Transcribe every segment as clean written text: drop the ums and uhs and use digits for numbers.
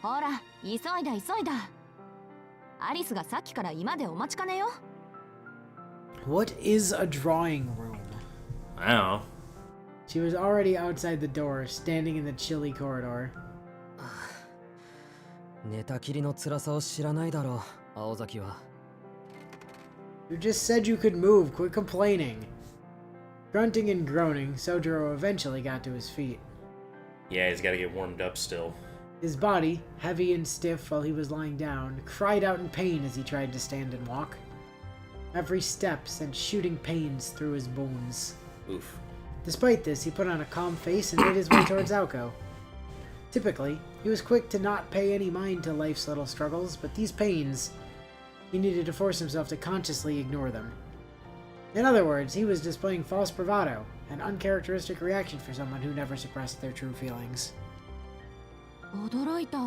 ほら、急いだ急いだ。アリスがさっきから居間でお待ちかねよ。What is a drawing room? I don't know. She was already outside the door, standing in the chilly corridor. 寝たきりの辛さを知らないだろう、青崎は。You just said you could move. Quit complaining. Grunting and groaning, Soujuuro eventually got to his feet. Yeah, he's got to get warmed up still. His body, heavy and stiff while he was lying down, cried out in pain as he tried to stand and walk. Every step sent shooting pains through his bones. Oof. Despite this, he put on a calm face and made his way towards Aoko. Typically, he was quick to not pay any mind to life's little struggles, but these pains, he needed to force himself to consciously ignore them. In other words, he was displaying false bravado, an uncharacteristic reaction for someone who never suppressed their true feelings. 驚いた。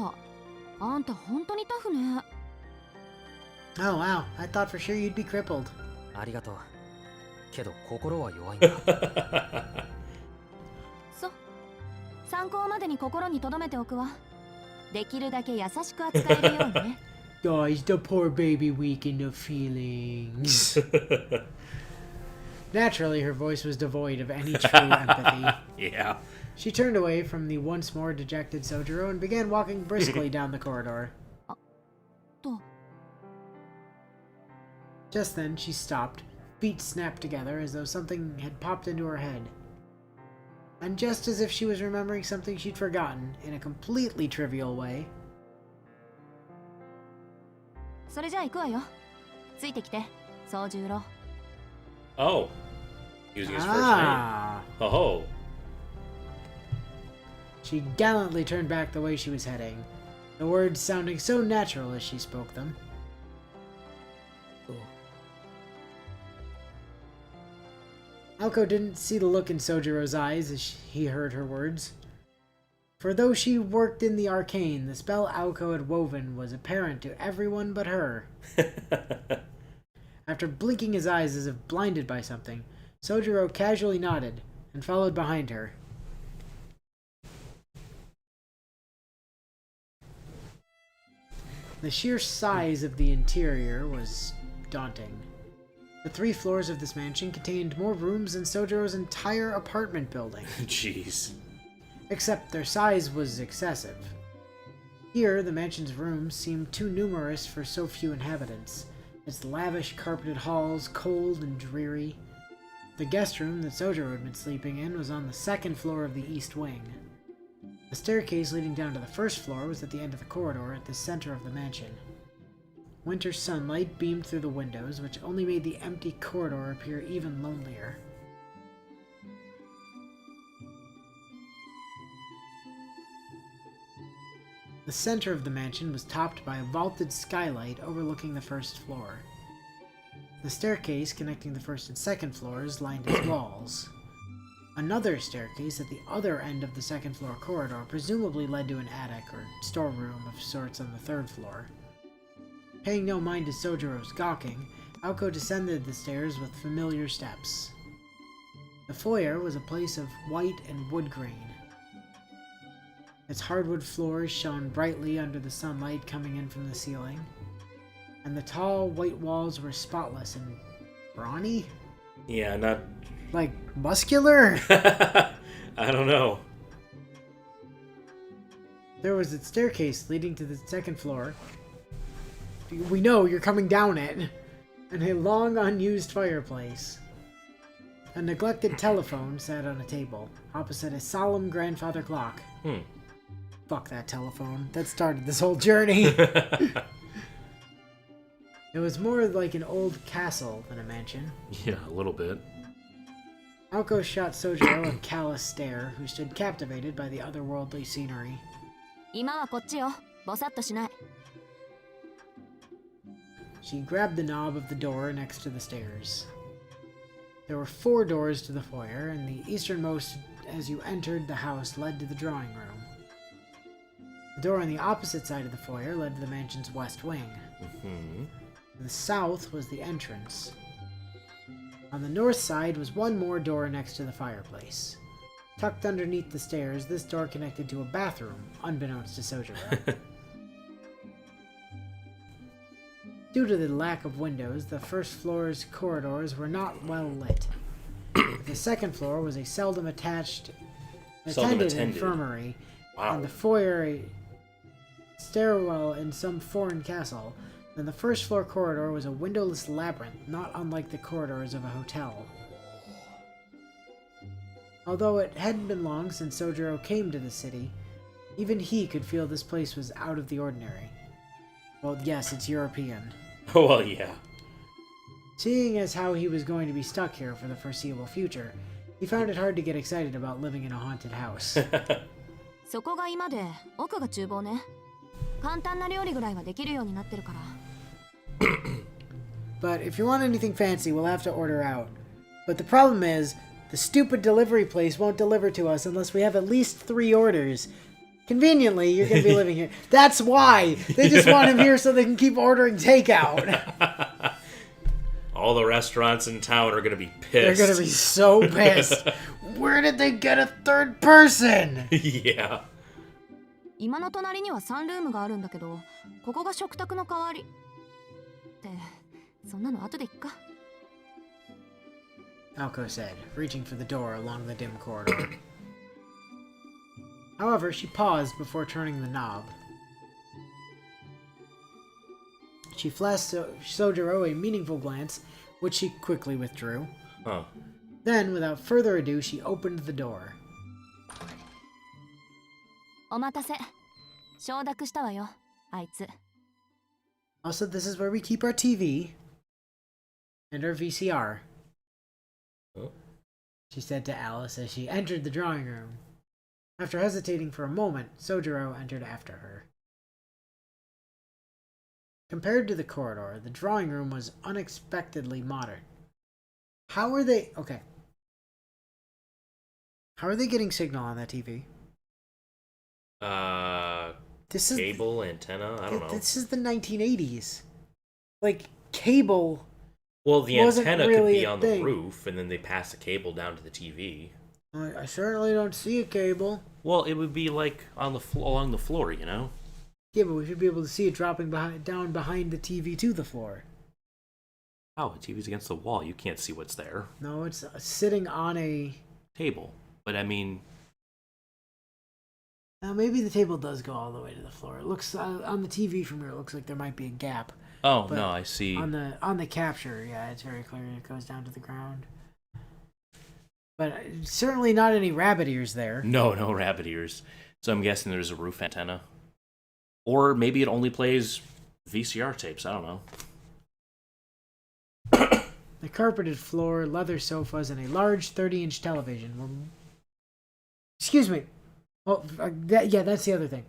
あんた本当にタフね。Oh wow, I thought for sure you'd be crippled. ありがとう。けど心は弱いんだ。参考までに心に留めておくわ。できるだけ優しく扱えるようにね。Guys, the poor baby weak in the feelings. Naturally, her voice was devoid of any true empathy. Yeah. She turned away from the once more dejected Soujuuro and began walking briskly down the corridor. Just then, she stopped, feet snapped together as though something had popped into her head. And just as if she was remembering something she'd forgotten, in a completely trivial way. それじゃあ行くわよ。ついてきて、Soujuuro. Oh. Using his first name. Oh. She gallantly turned back the way she was heading, the words sounding so natural as she spoke them. Aoko didn't see the look in Soujuro's eyes as he heard her words. For though she worked in the arcane, the spell Aoko had woven was apparent to everyone but her. After blinking his eyes as if blinded by something, Soujuuro casually nodded and followed behind her. The sheer size of the interior was daunting. The 3 floors of this mansion contained more rooms than Soujuro's entire apartment building. Jeez. Except their size was excessive. Here, the mansion's rooms seemed too numerous for so few inhabitants, its lavish carpeted halls cold and dreary. The guest room that Soujuuro had been sleeping in was on the 2nd floor of the east wing. The staircase leading down to the 1st floor was at the end of the corridor at the center of the mansion. Winter sunlight beamed through the windows, which only made the empty corridor appear even lonelier. The center of the mansion was topped by a vaulted skylight overlooking the 1st floor. The staircase connecting the 1st and 2nd floors lined its walls. Another staircase at the other end of the 2nd floor corridor presumably led to an attic or storeroom of sorts on the 3rd floor. Paying no mind to Soujuro's gawking, Aoko descended the stairs with familiar steps. The foyer was a place of white and wood grain. Its hardwood floors shone brightly under the sunlight coming in from the ceiling, and the tall white walls were spotless and brawny? Yeah, not... Like, muscular? I don't know. There was a staircase leading to the 2nd floor. We know you're coming down it. And a long unused fireplace. A neglected telephone sat on a table, opposite a solemn grandfather clock. Fuck that telephone. That started this whole journey. It was more like an old castle than a mansion. Yeah, a little bit. Aoko shot Soujuuro a callous stare, who stood captivated by the otherworldly scenery. 今はこっちよ。ぼさっとしない。She grabbed the knob of the door next to the stairs. There were 4 doors to the foyer, and the easternmost as you entered the house led to the drawing room. The door on the opposite side of the foyer led to the mansion's west wing. The south was the entrance. On the north side was one more door next to the fireplace. Tucked underneath the stairs, this door connected to a bathroom, unbeknownst to Soujuuro. Due to the lack of windows, the first floor's corridors were not well lit. The second floor was a seldom attended infirmary, Wow. and the foyer a stairwell in some foreign castle. Then the first floor corridor was a windowless labyrinth, not unlike the corridors of a hotel. Although it hadn't been long since Soujuuro came to the city, even he could feel this place was out of the ordinary. Well, yes, it's European. Well, yeah. Seeing as how he was going to be stuck here for the foreseeable future, he found it hard to get excited about living in a haunted house. そこが今で奥が厨房ね。簡単な料理ぐらいはできるようになってるから。But if you want anything fancy, we'll have to order out. But the problem is, the stupid delivery place won't deliver to us unless we have at least 3 orders. Conveniently, you're going to be living here. That's why! They just want him here so they can keep ordering takeout. All the restaurants in town are going to be They're pissed. going to be so pissed. Where did they get a third person? Yeah. 今の隣にはサンルームがあるんだけど、ここが食卓の代わり。ってそんなの後でいっか。Aoko said, reaching for the door along the dim corridor. However, she paused before turning the knob. She flashed Soujuuro a meaningful glance, which she quickly withdrew. Huh. Then, without further ado, she opened the door. お待たせ。承諾したわよ、あいつ。Also, this is where we keep our TV and our VCR, Oh. she said to Alice as she entered the drawing room. After hesitating for a moment, Soujuuro entered after her. Compared to the corridor, the drawing room was unexpectedly modern. How are they... Okay. How are they getting signal on that TV? This is Cable, antenna, I don't know. This is the 1980s. Like, cable... Well, the wasn't antenna really could be a on thing. the roof, and then they pass the cable down to the TV. I certainly don't see a cable. Well, it would be like on the along the floor, you know? Yeah, but we should be able to see it dropping down behind the TV to the floor. Oh, the TV's against the wall. You can't see what's there. No, it's sitting on a... Table. But I mean... Now, maybe the table does go all the way to the floor. It looks... on the TV from here, it looks like there might be a gap. Oh, But no, I see. On the capture, yeah, it's very clear it goes down to the ground. But certainly not any rabbit ears there. No rabbit ears. So I'm guessing there's a roof antenna. Or maybe it only plays VCR tapes. I don't know. The carpeted floor, leather sofas, and a large 30-inch television were... Excuse me. Oh, that's the other thing.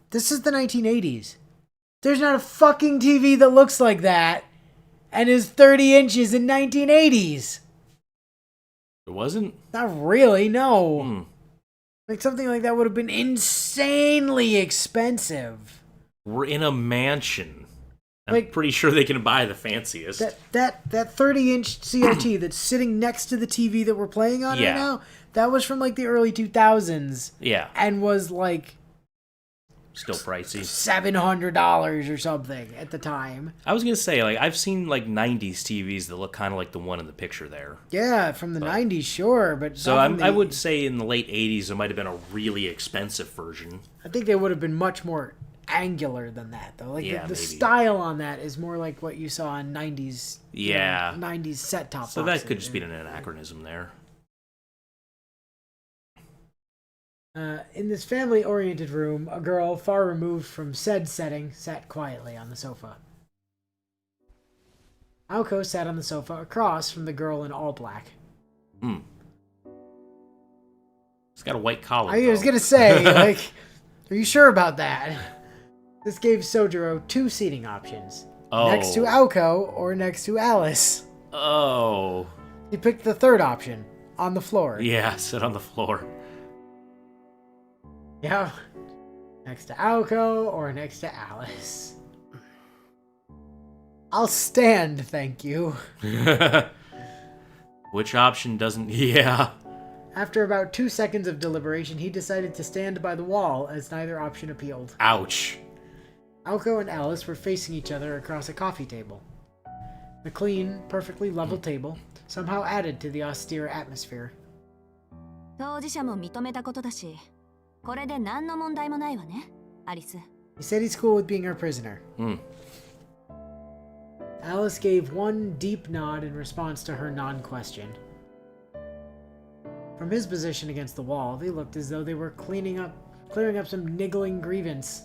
This is the 1980s. There's not a fucking TV that looks like that and is 30 inches in 1980s. It wasn't? Not really, no. Hmm. Like, something like that would have been insanely expensive. We're in a mansion. I'm Like- pretty sure they can buy the fanciest. That 30-inch CRT that's sitting next to the TV that we're playing on Yeah. right now, that was from, like, the early 2000s Yeah. and was, like, Still pricey. $700 or something at the time. I was going to say, like, I've seen, like, 90s TVs that look kind of like the one in the picture there. Yeah, from the 90s, sure, but So not from I the- would say in the late 80s there might have been a really expensive version. I think they would have been much more angular than that, though. Like, Yeah, the maybe. style on that is more like what you saw in 90s. Yeah. 90s set-top So boxes. that could just be an anachronism there. In this family-oriented room, a girl far removed from said setting sat quietly on the sofa. Aoko sat on the sofa across from the girl in all black. Hmm. It's got a white collar. I was though. gonna say, like, are you sure about that? This gave Soujuuro 2 seating options. Oh. Next to Aoko or next to Alice. Oh. He picked the third option, on the floor. Yeah, sit on the floor. Yeah. Next to Aoko or next to Alice. I'll stand, thank you. Which option doesn't... Yeah. After about 2 seconds of deliberation, he decided to stand by the wall as neither option appealed. Ouch. Aoko and Alice were facing each other across a coffee table. The clean, perfectly level table somehow added to the austere atmosphere. 当事者も認めたことだし、これで何の問題もないわね、アリス。He said he's cool with being her prisoner. Alice gave one deep nod in response to her non-question. From his position against the wall, they looked as though they were clearing up some niggling grievance.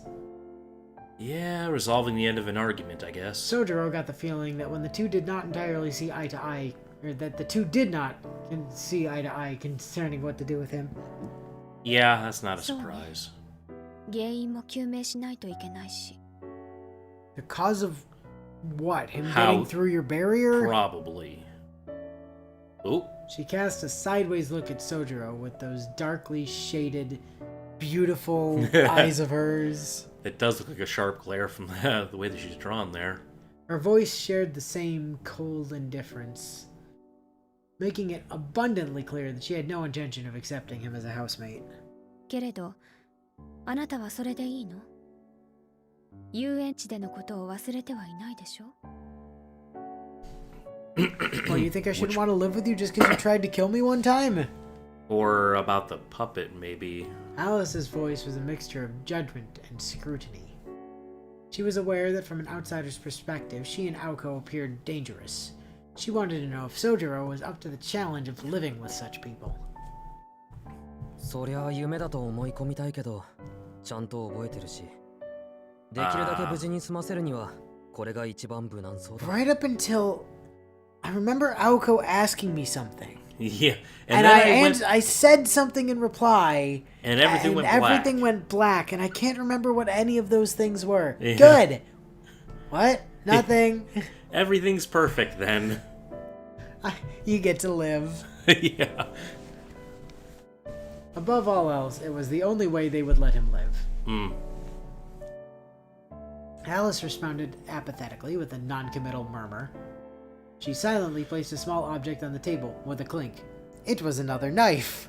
Yeah, resolving the end of an argument, I guess. Soujuuro got the feeling that when the two did not entirely see eye to eye, or that the two did not see eye to eye concerning what to do with him. Yeah, that's not a surprise. 原因も究明しないといけないし。 The cause of what? Him How? getting through your barrier? Probably. Oh. She cast a sideways look at Soujuuro with those darkly shaded, beautiful eyes of hers. It does look like a sharp glare from the way that she's drawn there. Her voice shared the same cold indifference, making it abundantly clear that she had no intention of accepting him as a housemate. けれど、あなたはそれでいいの？遊園地でのことを忘れてはいないでしょ？ Well, you think I shouldn't want to live with you just because you tried to kill me one time? Or about the puppet, maybe. Alice's voice was a mixture of judgment and scrutiny. She was aware that from an outsider's perspective, she and Aoko appeared dangerous. She wanted to know if Soujuuro was up to the challenge of living with such people. そりゃ夢だと思い込みたいけど、ちゃんと覚えてるし、できるだけ無事に済ませるにはこれが一番無難そうだ。 Right up until I remember Aoko asking me something. Yeah, And I said something in reply, and everything went black. Everything went black, and I can't remember what any of those things were. Yeah. Good. What? Nothing. Everything's perfect then. You get to live. Yeah. Above all else, it was the only way they would let him live. Alice responded apathetically with a non-committal murmur. She silently placed a small object on the table with a clink. It was another knife.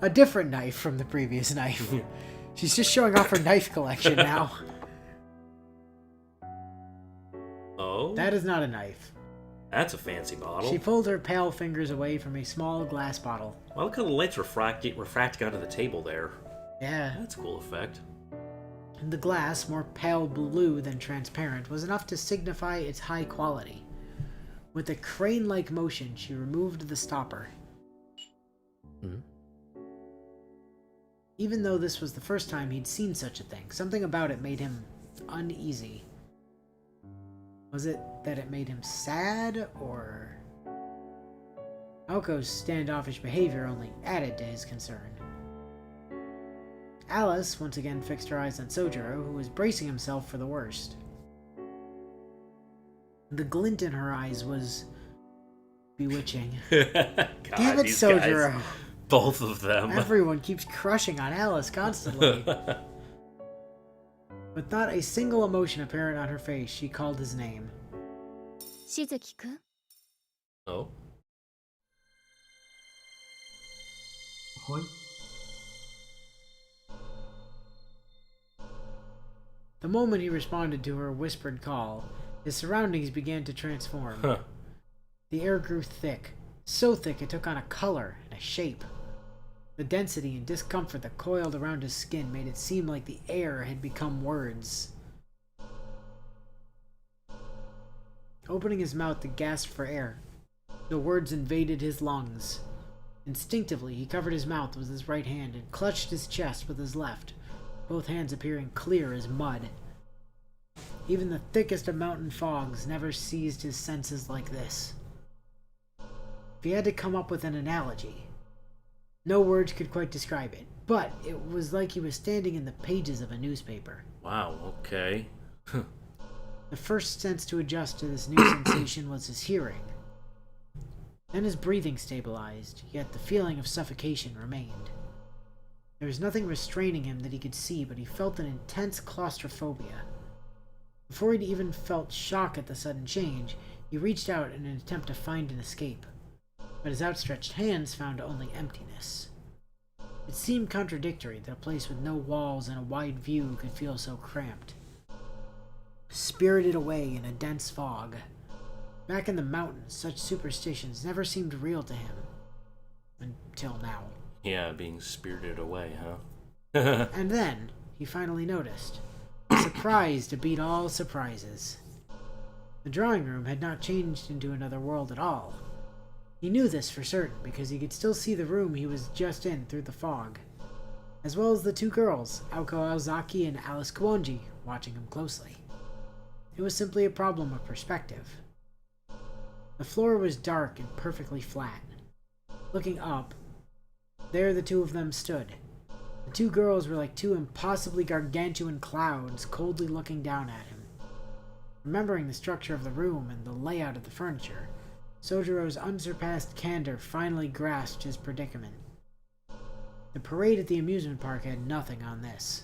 A different knife from the previous knife. She's just showing off her knife collection now. Oh? That is not a knife. That's a fancy bottle. She pulled her pale fingers away from a small glass bottle. Well, look how the lights refracting onto the table there. Yeah. That's a cool effect. And the glass, more pale blue than transparent, was enough to signify its high quality. With a crane-like motion, she removed the stopper. Even though this was the first time he'd seen such a thing, something about it made him uneasy. Was it that it made him sad, or... Aoko's standoffish behavior only added to his concern. Alice once again fixed her eyes on Soujuuro, who was bracing himself for the worst. The glint in her eyes was bewitching. God, Damn it, these Soujuuro. guys, both of them. Everyone keeps crushing on Alice constantly. With not a single emotion apparent on her face, she called his name. Shizuki-kun? Oh? The moment he responded to her whispered call, his surroundings began to transform. The air grew thick, so thick it took on a color and a shape. The density and discomfort that coiled around his skin made it seem like the air had become words. Opening his mouth to gasp for air, the words invaded his lungs. Instinctively, he covered his mouth with his right hand and clutched his chest with his left, both hands appearing clear as mud. Even the thickest of mountain fogs never seized his senses like this. If he had to come up with an analogy, no words could quite describe it, but it was like he was standing in the pages of a newspaper. Wow, okay. The first sense to adjust to this new sensation was his hearing. Then his breathing stabilized, yet the feeling of suffocation remained. There was nothing restraining him that he could see, but he felt an intense claustrophobia. Before he'd even felt shock at the sudden change, he reached out in an attempt to find an escape, but his outstretched hands found only emptiness. It seemed contradictory that a place with no walls and a wide view could feel so cramped. spirited away in a dense fog. Back in the mountains, such superstitions never seemed real to him. Until now. Yeah, being spirited away, huh? And then, he finally noticed. A surprise to beat all surprises. The drawing room had not changed into another world at all. He knew this for certain because he could still see the room he was just in through the fog, as well as the two girls, Aoko Aozaki and Alice Kuonji, watching him closely. It was simply a problem of perspective. The floor was dark and perfectly flat. Looking up, there the two of them stood. The two girls were like two impossibly gargantuan clouds coldly looking down at him. Remembering the structure of the room and the layout of the furniture, Soujuuro's unsurpassed candor finally grasped his predicament. The parade at the amusement park had nothing on this.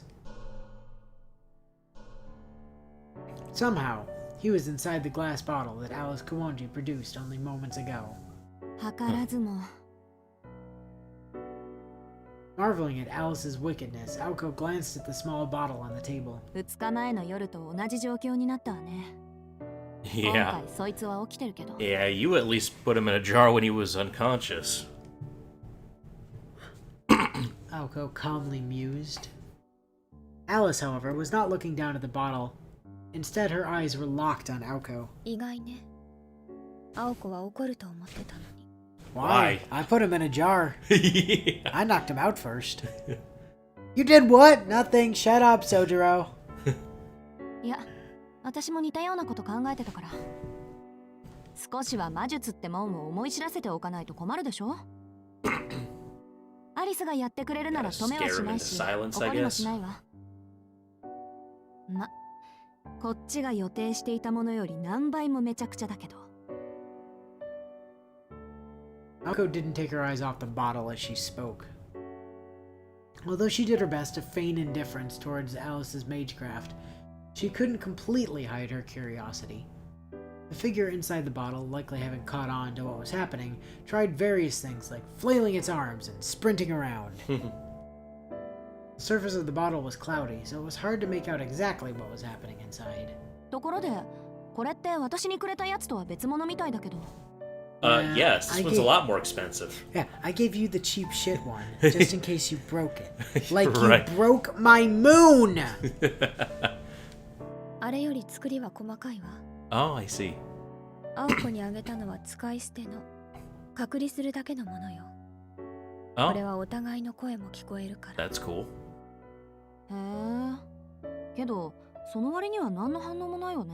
Somehow, he was inside the glass bottle that Alice Kuonji produced only moments ago. 図らずも Marveling at Alice's wickedness, Aoko glanced at the small bottle on the table. 2日前の夜と同じ状況になったわね。今 Yeah. 回そいつは起きてるけど。 Yeah, you at least put him in a jar when he was unconscious. Aoko calmly mused. Alice, however, was not looking down at the bottle. Instead, her eyes were locked on Aoko. 意外ね。青子は怒ると思ってたのに。Why? I put him in a jar. Yeah. I knocked him out first. You did what? Nothing. Shut up, Soujuuro. いや、私も似たようなこと考えてたから。少しは魔術ってもんを思い知らせておかないと困るでしょ。アリスがやってくれるなら止めはしないし、怒りもしないわ。ま、こっちが予定していたものより何倍もめちゃくちゃだけど。Aoko didn't take her eyes off the bottle as she spoke. Although she did her best to feign indifference towards Alice's magecraft, she couldn't completely hide her curiosity. The figure inside the bottle, likely having caught on to what was happening, tried various things like flailing its arms and sprinting around. The surface of the bottle was cloudy, so it was hard to make out exactly what was happening inside. ところで、これって私にくれたやつとは別物みたいだけど。Yes, this one's a lot more expensive. Yeah, I gave you the cheap shit one, just in case you broke it. Like Right. you broke my moon! あれより作りは細かいわ。 Oh, I see. 青子にあげたのは使い捨ての隔離するだけのものよ。これ Oh, はお互いの声も聞こえるから。 that's cool. へえ。けど、その割には何の反応もないよね。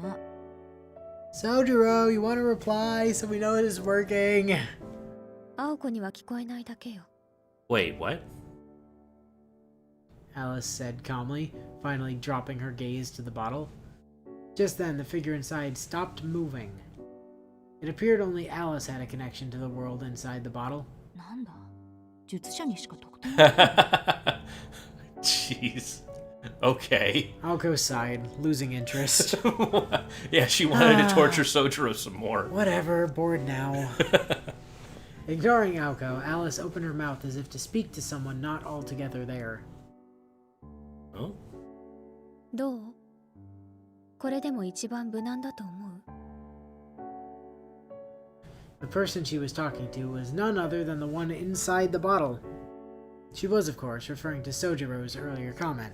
Soujuuro, you want to reply so we know it is working? 青子には聞こえないだけよ。 Wait, what? Alice said calmly, finally dropping her gaze to the bottle. Just then, the figure inside stopped moving. It appeared only Alice had a connection to the world inside the bottle. なんだ、術者にしか特定。 Jeez. Okay. Aoko sighed, losing interest. Yeah, she wanted to torture Soujuuro some more. Whatever, bored now. Ignoring Aoko, Alice opened her mouth as if to speak to someone not altogether there. Oh? どう？これでも一番無難だと思う？ The person she was talking to was none other than the one inside the bottle. She was, of course, referring to Soujuuro's earlier comment.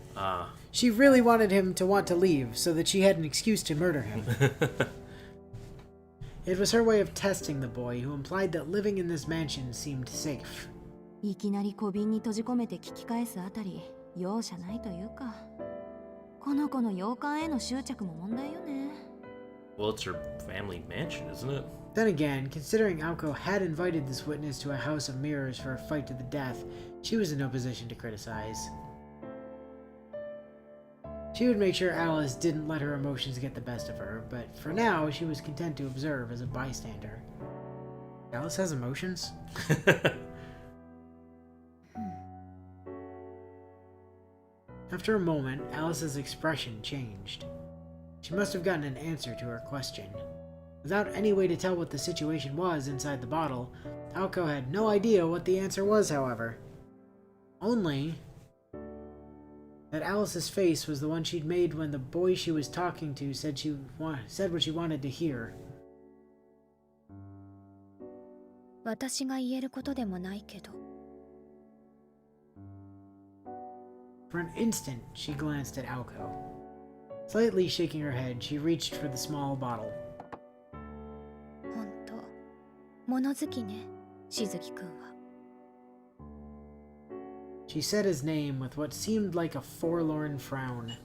She really wanted him to want to leave so that she had an excuse to murder him. It was her way of testing the boy, who implied that living in this mansion seemed safe. いきなり小瓶に閉じ込めて聞き返すあたり、容赦ないというか。この子の洋館への執着も問題よね。 Well, it's her family mansion, isn't it? Then again, considering Aoko had invited this witness to a house of mirrors for a fight to the death, she was in no position to criticize. She would make sure Alice didn't let her emotions get the best of her, but for now, she was content to observe as a bystander. Alice has emotions? After a moment, Alice's expression changed. She must have gotten an answer to her question. Without any way to tell what the situation was inside the bottle, Aoko had no idea what the answer was, however. Only That Alice's face was the one she'd made when the boy she was talking to said what she wanted to hear. 私が言えることでもないけど。For an instant, she glanced at Aoko. Slightly shaking her head, she reached for the small bottle. ほんと、物好きね、しずきくんは。She said his name with what seemed like a forlorn frown.